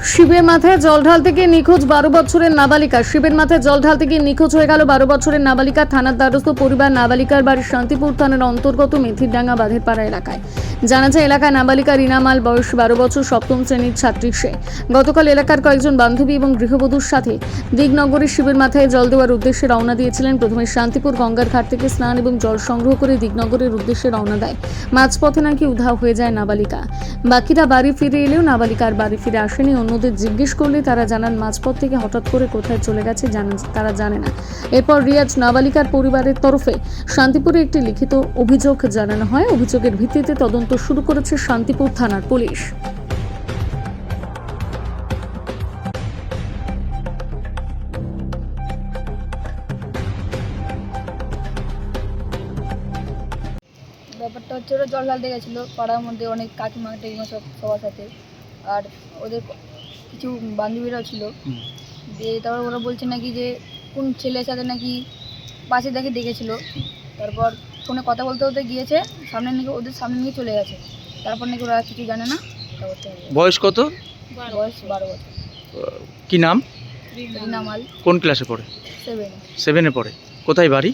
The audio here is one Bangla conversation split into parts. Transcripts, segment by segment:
শিবের মাথায় জল ঢালতে গিয়ে নিখোঁজ 12 বছরের নাবালিকা। শিবের মাথায় জল ঢালতে গিয়ে নিখোঁজ হয়ে গেল 12 বছরের নাবালিকা। থানার দ্বারস্থ পরিবার। নাবালিকার বাড়ি শান্তিপুর থানার অন্তর্গত মেথিরডাঙ্গা বাঁধেরপাড়া এলাকায়। জানা যায় এলাকায় নাবালিকা রিনা মাল, বয়স 12 বছর, সপ্তম শ্রেণীর ছাত্রী সে। গতকাল এলাকার কয়েকজন বান্ধবী এবং গৃহবধূর সাথে দিগনগরে শিবের মাথায় জল দেওয়ার উদ্দেশ্যে রওনা দিয়েছিলেন। প্রথমে শান্তিপুর গঙ্গার ঘাট থেকে স্নান এবং জল সংগ্রহ করে দিগনগরের উদ্দেশ্যে রওনা দেয়। মাঝপথে নাকি উধাও হয়ে যায় নাবালিকা। বাকিরা বাড়ি ফিরে এলেও নাবালিকার বাড়ি ফিরে আসেনি। অন্যদের জিজ্ঞেস করলে তারা জানান মাঝপথ থেকে হঠাৎ করে কোথায় চলে গেছে তারা জানে না। এরপর রিয়াজ নাবালিকার পরিবারের তরফে শান্তিপুরে একটি লিখিত অভিযোগ জানানো হয়। অভিযোগের ভিত্তিতে তদন্ত শুরু করেছে শান্তিপুর থানার পুলিশ। ব্যাপারটা হচ্ছে ওরা জল ঢালতে গেছিলো পাড়ার মধ্যে, অনেক কাকিমা টেকিমা সবার সাথে, আর ওদের কিছু বান্ধবীরাও ছিল। দিয়ে তারপর ওরা বলছে নাকি যে কোন ছেলের সাথে নাকি পাশে ডেকেছিল। তারপর ফোনে কথা বলতে বলতে গিয়েছে, ওদের সামনে নিয়ে চলে গেছে। তারপর নাকি ওরা কিছু জানে না। বয়স কত? বয়স 12 বছর। কি নাম? রিনা মাল। কোন ক্লাসে পড়ে? 7। 7-এ পড়ে। কোথায় বাড়ি?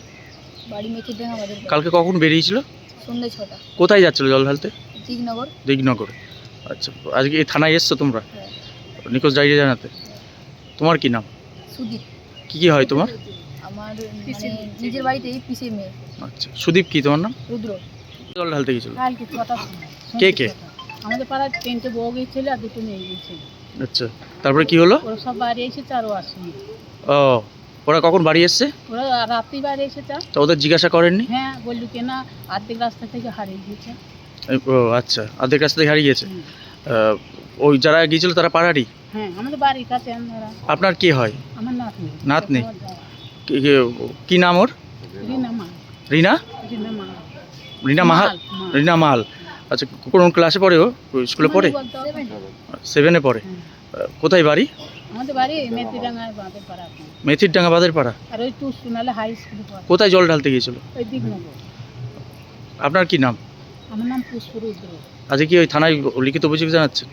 বাড়ি মেথিরডাঙ্গা আমাদের। কালকে কখন বেরিয়েছিল? সন্ধ্যে 6টা। কোথায় যাচ্ছিল জল ঢালতে? দিগনগর। দিগনগরে। আচ্ছা, আজকে এই থানায় এসছো তোমরা হ্যাঁ। নিখোঁজ ডায়েরি জানাতে? তোমার কি নাম? সুদীপ। কি হয় তোমার? আমার নিজের বাড়িতেই পিসির মেয়ে। আচ্ছা, সুদীপ কি তোমার নাম? রুদ্র। জল ঢালতে গেছিল? কালকে 6টার সময়। কে কে? আমাদের পাড়ার 3টে বউ গিয়েছিল আর 2টো মেয়ে গিয়েছিল। আচ্ছা, তারপরে কি হলো? ওরা সব বাড়ি এসেছে আর ও আসেনি। ও, ওরা কখন বাড়ি এসছে? ওরা রাত্রি বাড়ি এসেছে। তো ওদের জিজ্ঞাসা করেননি? হ্যাঁ, বললু কেনা অর্ধেক রাস্তা থেকে হারিয়ে গিয়েছে। ও আচ্ছা, অর্ধেক রাস্তা থেকে হারিয়ে গেছে। হুম। ওই যারা গিয়েছিল তারা পাড়ারই? হ্যাঁ, আমাদের বাড়ির কাছে আমরা। আপনার কি হয়? আমার নাতনি। নাতনি? আমার যাওয়া। কি নাম ওর? রিনা মা। রিনা? রিনা মা। রিনা মাহাল? রিনা মাহাল। আচ্ছা, কোন ক্লাসে পড়ে ও? স্কুলে পড়ে? 7-এ পড়ে। হুম। কোথায় বাড়ি? আমাদের বাড়ি মেথিডাঙ্গায় বাঁধের পাড়া। মেথিরডাঙ্গা বাঁধেরপাড়া। আর ওই টুসুনালে হাই স্কুল পড়ে। কোথায় জল ঢালতে গিয়েছিল? ওই দিগনগর। আপনার কি নাম? আমার নাম পুষ্প রুদ্র। আজকে কি ওই থানায় লিখিত অভিযোগ জানাচ্ছেন?